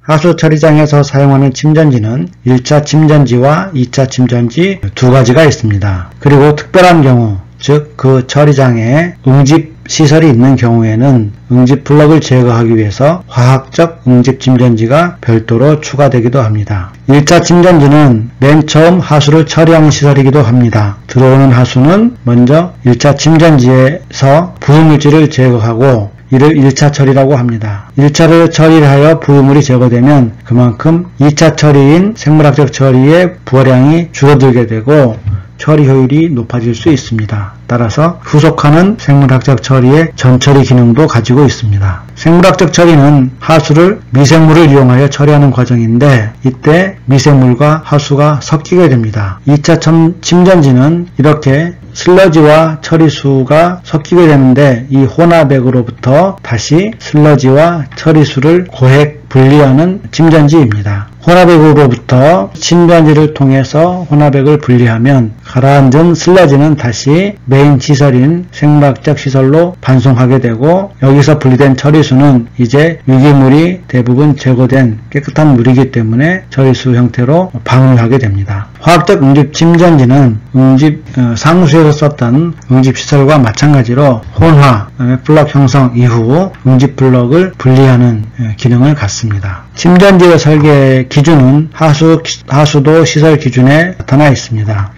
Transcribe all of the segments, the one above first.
하수 처리장에서 사용하는 침전지는 1차 침전지와 2차 침전지 두 가지가 있습니다. 그리고 특별한 경우, 즉 그 처리장에 응집 시설이 있는 경우에는 응집 블럭을 제거하기 위해서 화학적 응집 침전지가 별도로 추가되기도 합니다. 1차 침전지는 맨 처음 하수를 처리하는 시설이기도 합니다. 들어오는 하수는 먼저 1차 침전지에서 부유물질을 제거하고 이를 1차 처리라고 합니다. 1차를 처리하여 부유물이 제거되면 그만큼 2차 처리인 생물학적 처리의 부하량이 줄어들게 되고 처리 효율이 높아질 수 있습니다. 따라서 후속하는 생물학적 처리의 전처리 기능도 가지고 있습니다. 생물학적 처리는 하수를 미생물을 이용하여 처리하는 과정인데 이때 미생물과 하수가 섞이게 됩니다. 2차 침전지는 이렇게 슬러지와 처리수가 섞이게 되는데 이 혼합액으로부터 다시 슬러지와 처리수를 고액 분리하는 침전지입니다. 혼합액으로부터 침전지를 통해서 혼합액을 분리하면 가라앉은 슬러지는 다시 메인 시설인 생물학적 시설로 반송하게 되고 여기서 분리된 처리수는 이제 유기물이 대부분 제거된 깨끗한 물이기 때문에 처리수 형태로 방류하게 됩니다. 화학적 응집 침전지는 상수에서 썼던 응집 시설과 마찬가지로 혼화, 플럭 형성 이후 응집 블럭을 분리하는 기능을 갖습니다. 침전지의 설계 기준은 하수도 시설 기준에 나타나 있습니다.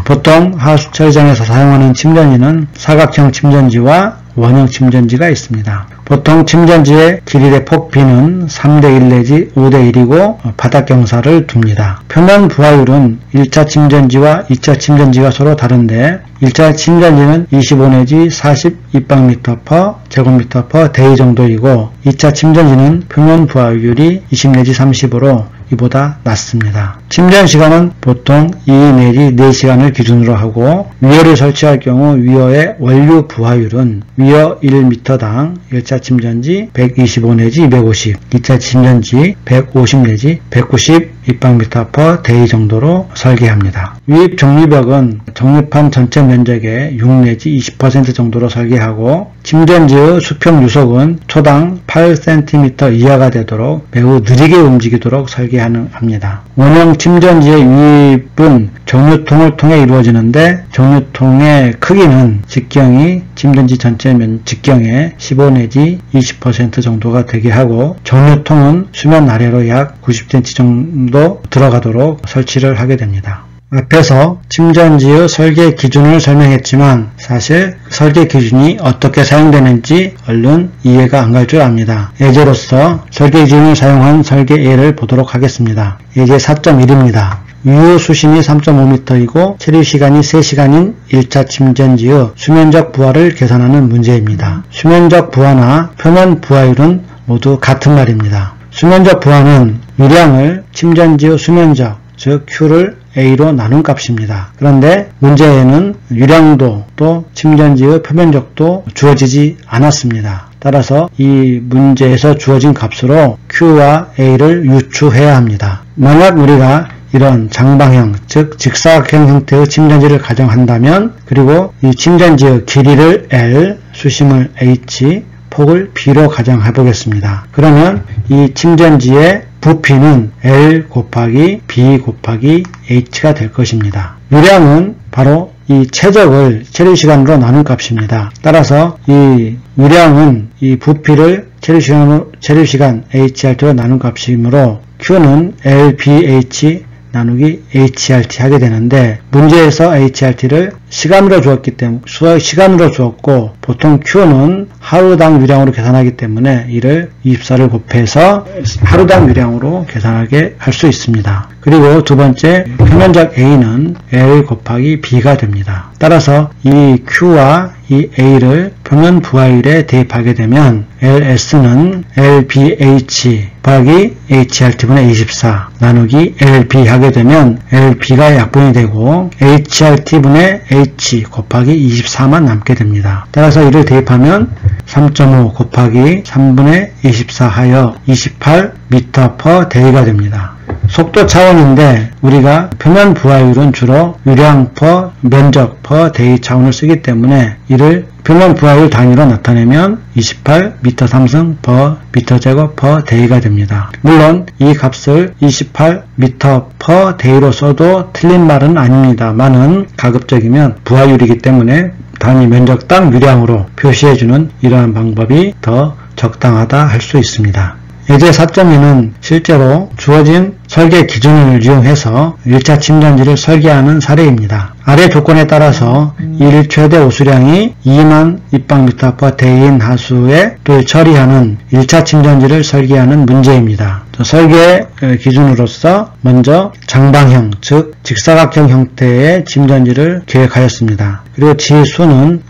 보통 하수 처리장에서 사용하는 침전지는 사각형 침전지와 원형 침전지가 있습니다. 보통 침전지의 길이의 폭비는 3:1 내지 5:1이고 바닥 경사를 둡니다. 표면 부하율은 1차 침전지와 2차 침전지가 서로 다른데 1차 침전지는 25 내지 40 입방미터/제곱미터/데이 정도이고 2차 침전지는 표면 부하율이 20 내지 30으로 이보다 낮습니다. 침전 시간은 보통 2 내지 4시간을 기준으로 하고 위어를 설치할 경우 위어의 원료 부하율은 위어 1m당 1차 침전지 125 내지 250, 2차 침전지 150 내지 190 입방미터/데이 정도로 설계합니다. 유입 정유벽은 정유판 전체 면적의 6 내지 20% 정도로 설계하고 침전지의 수평 유속은 초당 8cm 이하가 되도록 매우 느리게 움직이도록 설계합니다. 원형 침전지의 유입은 정유통을 통해 이루어지는데 정유통의 크기는 직경이 침전지 전체 직경의 15 내지 20% 정도가 되게 하고 정유통은 수면 아래로 약 90cm 정도 들어가도록 설치를 하게 됩니다. 앞에서 침전지의 설계 기준을 설명했지만 사실 설계 기준이 어떻게 사용되는지 얼른 이해가 안 갈 줄 압니다. 예제로서 설계 기준을 사용한 설계 예를 보도록 하겠습니다. 예제 4.1입니다. 유효 수심이 3.5m이고 체류 시간이 3시간인 1차 침전지의 수면적 부하를 계산하는 문제입니다. 수면적 부하나 표면 부하율은 모두 같은 말입니다. 수면적 부하는 유량을 침전지의 수면적, 즉 Q를 A로 나눈 값입니다. 그런데 문제에는 유량도 또 침전지의 표면적도 주어지지 않았습니다. 따라서 이 문제에서 주어진 값으로 Q와 A를 유추해야 합니다. 만약 우리가 이런 장방형, 즉 직사각형 형태의 침전지를 가정한다면 그리고 이 침전지의 길이를 L, 수심을 H, 폭을 B로 가정해 보겠습니다. 그러면 이 침전지의 부피는 L 곱하기 B 곱하기 H가 될 것입니다. 유량은 바로 이 최적을 체류시간으로 나눈 값입니다. 따라서 이 유량은 이 부피를 체류시간 HRT로 나눈 값이므로 Q는 LBH 나누기 HRT 하게 되는데 문제에서 HRT를 시간으로 주었기 때문에 시간으로 주었고 보통 Q는 하루당 유량으로 계산하기 때문에 이를 24를 곱해서 하루당 유량으로 계산하게 할 수 있습니다. 그리고 두 번째 표면적 A는 L 곱하기 B가 됩니다. 따라서 이 Q와 이 A를 표면 부하율에 대입하게 되면 LS는 LBH 곱하기 HRT분의 24 나누기 LB 하게 되면 LB가 약분이 되고 HRT분의 H 곱하기 24만 남게 됩니다. 따라서 이를 대입하면 3.5 곱하기 3분의 24 하여 28m/day가 됩니다. 속도 차원인데 우리가 표면 부하율은 주로 유량 per 면적 per day 차원을 쓰기 때문에 이를 표면 부하율 단위로 나타내면 28m 삼승 per 미터제곱 per day가 됩니다. 물론 이 값을 28m per day로 써도 틀린 말은 아닙니다만은 가급적이면 부하율이기 때문에 단위 면적당 유량으로 표시해주는 이러한 방법이 더 적당하다 할 수 있습니다. 예제 4.2는 실제로 주어진 설계 기준을 이용해서 1차 침전지를 설계하는 사례입니다. 아래 조건에 따라서 일 최대 호수량이 2만 입방미터/day인 하수에 또 처리하는 1차 침전지를 설계하는 문제입니다. 설계 기준으로서 먼저 장방형, 즉 직사각형 형태의 침전지를 계획하였습니다. 그리고 지수는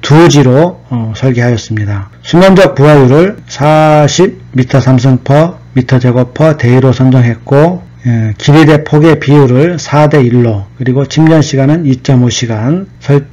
두지로 설계하였습니다. 수면적 부하율을 40m 삼승 per 미터제곱 per day로 선정했고 길이 대 폭의 비율을 4:1로 그리고 침전 시간은 2.5시간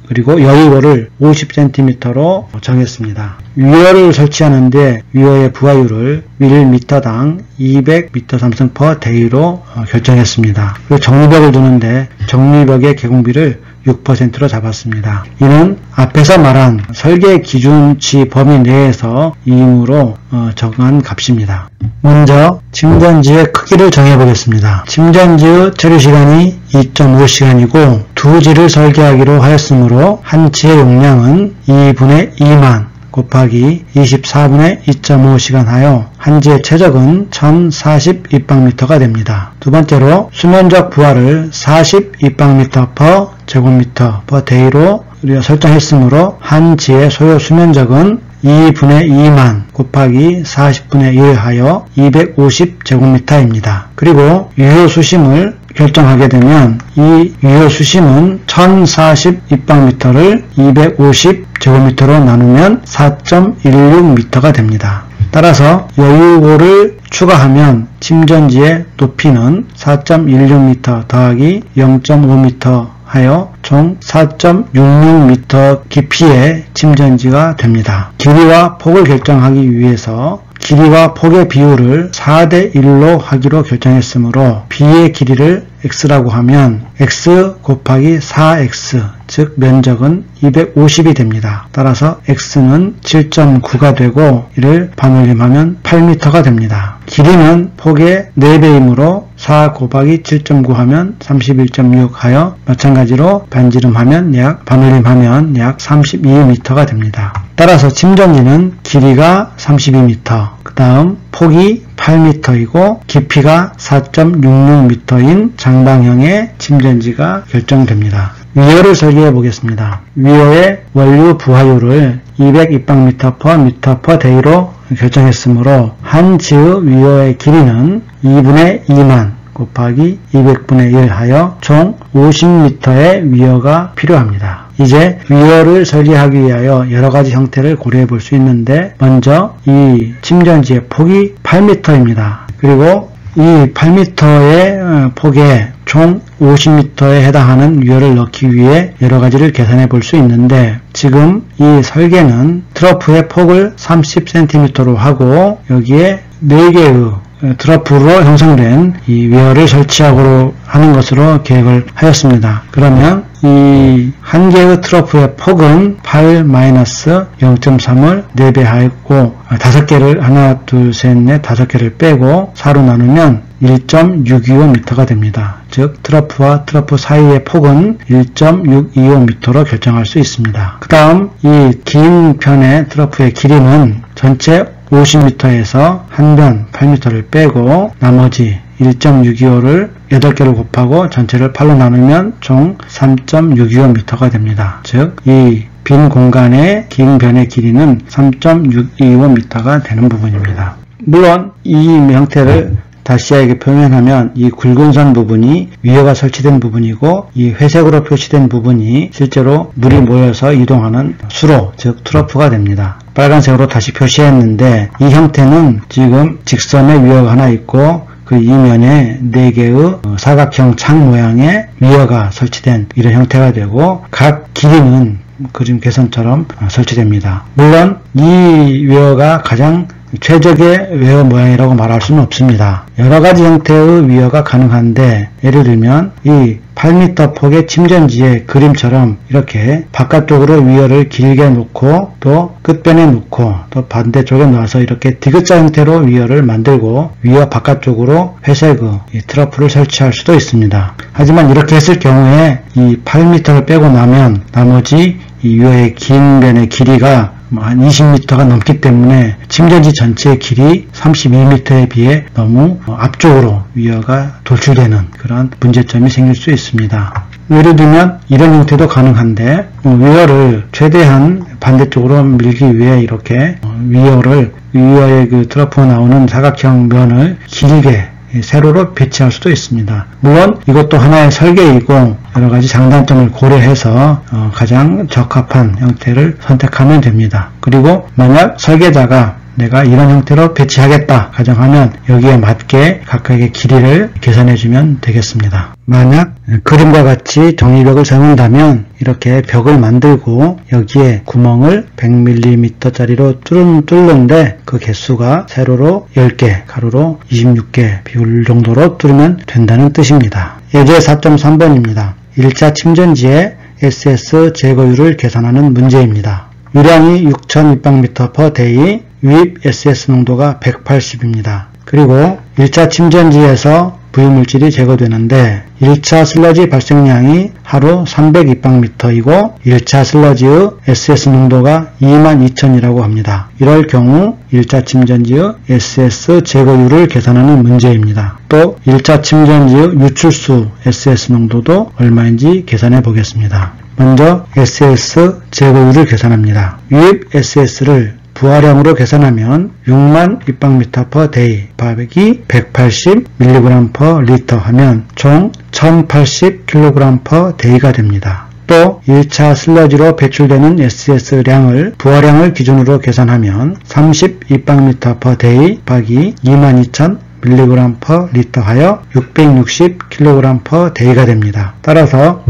그리고 여유호를 50cm로 정했습니다. 위허를 설치하는데 위허의 부하율을 1m당 200m 삼승 per day로 결정했습니다. 그리고 정리벽을 두는데 정리벽의 개공비를 6%로 잡았습니다. 이는 앞에서 말한 설계 기준치 범위 내에서 이임으로 정한 값입니다. 먼저 침전지의 크기를 정해보겠습니다. 침전지의 처리시간이 2.5시간이고 두 지를 설계하기로 하였으므로 한 지의 용량은 2분의 2만 곱하기 24분의 2.5시간 하여 한 지의 최적은 1040 입방미터가 됩니다. 두 번째로 수면적 부하를 40 입방미터/제곱미터/day로 우리가 설정했으므로 한 지의 소요 수면적은 2분의 2만 곱하기 40분의 1 하여 250제곱미터입니다. 그리고 유효 수심을 결정하게 되면 이 유효 수심은 1040 입방미터를 250제곱미터로 나누면 4.16m가 됩니다. 따라서 여유호를 추가하면 침전지의 높이는 4.16m 더하기 0.5m 하여 총 4.66m 깊이의 침전지가 됩니다. 길이와 폭을 결정하기 위해서 길이와 폭의 비율을 4:1로 하기로 결정했으므로 B의 길이를 x라고 하면 x 곱하기 4x 즉 면적은 250이 됩니다. 따라서 x는 7.9가 되고 이를 반올림하면 8m가 됩니다. 길이는 폭의 4배이므로 4 곱하기 7.9 하면 31.6 하여 마찬가지로 반올림하면 약 32m가 됩니다. 따라서 침전지는 길이가 32m, 그 다음 폭이 8m이고 깊이가 4.66m인 장방형의 침전지가 결정됩니다. 위허를 설계해 보겠습니다. 위허의 원료 부하율을 200 입방미터/day로 결정했으므로 한 지의 위허의 길이는 2분의 2만 곱하기 200분의 1 하여 총 50m의 위허가 필요합니다. 이제 위허를 설계하기 위하여 여러가지 형태를 고려해 볼 수 있는데 먼저 이 침전지의 폭이 8m입니다. 그리고 이 8m의 폭에 총 50m에 해당하는 위허를 넣기 위해 여러가지를 계산해 볼 수 있는데 지금 이 설계는 트러프의 폭을 30cm로 하고 여기에 4개의 트러프로 형성된 이 위허를 설치하고 하는 것으로 계획을 하였습니다. 그러면 이 한 개의 트러프의 폭은 8-0.3을 4배 하였고 5개를 하나 둘 셋 넷 5개를 빼고 4로 나누면 1.625m가 됩니다. 즉 트러프와 트러프 사이의 폭은 1.625m로 결정할 수 있습니다. 그 다음 이 긴 편의 트러프의 길이는 전체 50m에서 한 변 8m를 빼고 나머지 1.625를 8개를 곱하고 전체를 8로 나누면 총 3.625m가 됩니다. 즉 이 빈 공간의 긴 변의 길이는 3.625m가 되는 부분입니다. 물론 이 형태를 다시하게 표현하면 이 굵은 선 부분이 위허가 설치된 부분이고 이 회색으로 표시된 부분이 실제로 물이 모여서 이동하는 수로 즉 트러프가 됩니다. 빨간색으로 다시 표시했는데 이 형태는 지금 직선의 위허가 하나 있고 그 이면에 4개의 사각형 창 모양의 위허가 설치된 이런 형태가 되고 각 길이는 그림 개선처럼 설치됩니다. 물론 이 웨어가 가장 최적의 웨어 모양이라고 말할 수는 없습니다. 여러가지 형태의 웨어가 가능한데, 예를 들면 이 8m 폭의 침전지의 그림처럼 이렇게 바깥쪽으로 웨어를 길게 놓고 또 끝변에 놓고 또 반대쪽에 놓아서 이렇게 디귿자 형태로 웨어를 만들고 웨어 바깥쪽으로 회색의 트러플을 설치할 수도 있습니다. 하지만 이렇게 했을 경우에 이 8m를 빼고 나면 나머지 이 웨어의 긴 변의 길이가 한 20m가 넘기 때문에 침전지 전체의 길이 32m에 비해 너무 앞쪽으로 웨어가 돌출되는 그런 문제점이 생길 수 있습니다. 예를 들면 이런 형태도 가능한데, 웨어를 최대한 반대쪽으로 밀기 위해 이렇게 웨어의 그 트러프가 나오는 사각형 면을 길게 세로로 배치할 수도 있습니다. 물론 이것도 하나의 설계이고 여러가지 장단점을 고려해서 가장 적합한 형태를 선택하면 됩니다. 그리고 만약 설계자가 내가 이런 형태로 배치하겠다 가정하면 여기에 맞게 각각의 길이를 계산해주면 되겠습니다. 만약 그림과 같이 정리벽을 세운다면 이렇게 벽을 만들고 여기에 구멍을 100mm 짜리로 뚫는데 그 개수가 세로로 10개, 가로로 26개 비율 정도로 뚫으면 된다는 뜻입니다. 예제 4.3번입니다. 1차 침전지의 SS 제거율을 계산하는 문제입니다. 유량이 6000입방미터/day, 유입 SS 농도가 180입니다. 그리고 1차 침전지에서 부유물질이 제거되는데 1차 슬러지 발생량이 하루 300입방미터이고 1차 슬러지의 SS 농도가 22000이라고 합니다. 이럴 경우 1차 침전지의 SS 제거율을 계산하는 문제입니다. 또 1차 침전지의 유출수 SS 농도도 얼마인지 계산해 보겠습니다. 먼저 SS 제거율을 계산합니다. 유입 SS를 부하량으로 계산하면 6만 입방미터/day 곱하기 180mg/L 하면 총 1080kg/day가 됩니다. 또 1차 슬러지로 배출되는 SS량을 부하량을 기준으로 계산하면 30입방미터/day 곱하기 22000mg/L 하여 660kg/day가 됩니다. 따라서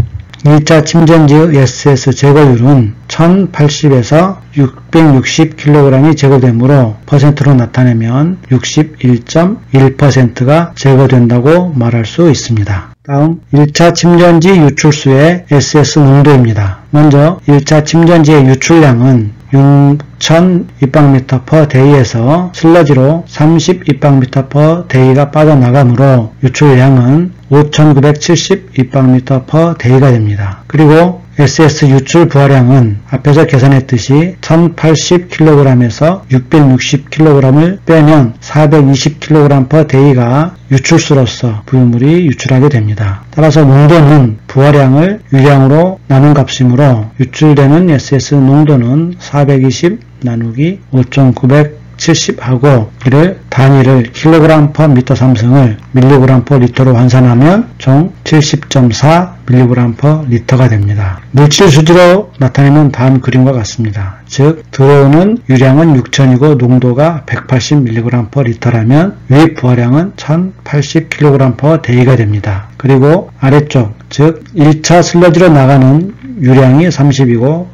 1차 침전지의 SS 제거율은 1080에서 660kg이 제거되므로 퍼센트로 나타내면 61.1%가 제거된다고 말할 수 있습니다. 다음 1차 침전지 유출수의 SS 농도입니다. 먼저 1차 침전지의 유출량은 6000입방미터/day에서 슬러지로 30입방미터/day가 빠져나가므로 유출량은 5970입방미터/day가 됩니다. 그리고 SS 유출 부하량은 앞에서 계산했듯이 1080kg에서 660kg을 빼면 420kg/day가 유출수로서 부유물이 유출하게 됩니다. 따라서 농도는 부하량을 유량으로 나눈 값이므로 유출되는 SS 농도는 420 나누기 5970하고 이를 단위를 kg/m 삼승을 mg/L로 환산하면 총 70.4mg/L가 됩니다. 물질 수지로 나타내는 다음 그림과 같습니다. 즉 들어오는 유량은 6000이고 농도가 180mg/L라면 유입 부하량은 1080kg/day가 됩니다. 그리고 아래쪽 즉 1차 슬러지로 나가는 유량이 30이고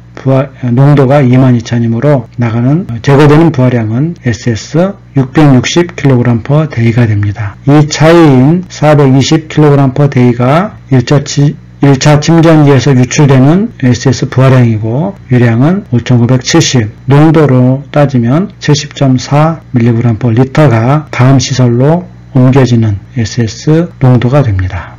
농도가 22000이므로 제거되는 부하량은 SS 660kg/day가 됩니다. 이 차이인 420kg/day가 1차 침전지에서 유출되는 SS 부하량이고 유량은 5970, 농도로 따지면 70.4mg/L가 다음 시설로 옮겨지는 SS 농도가 됩니다.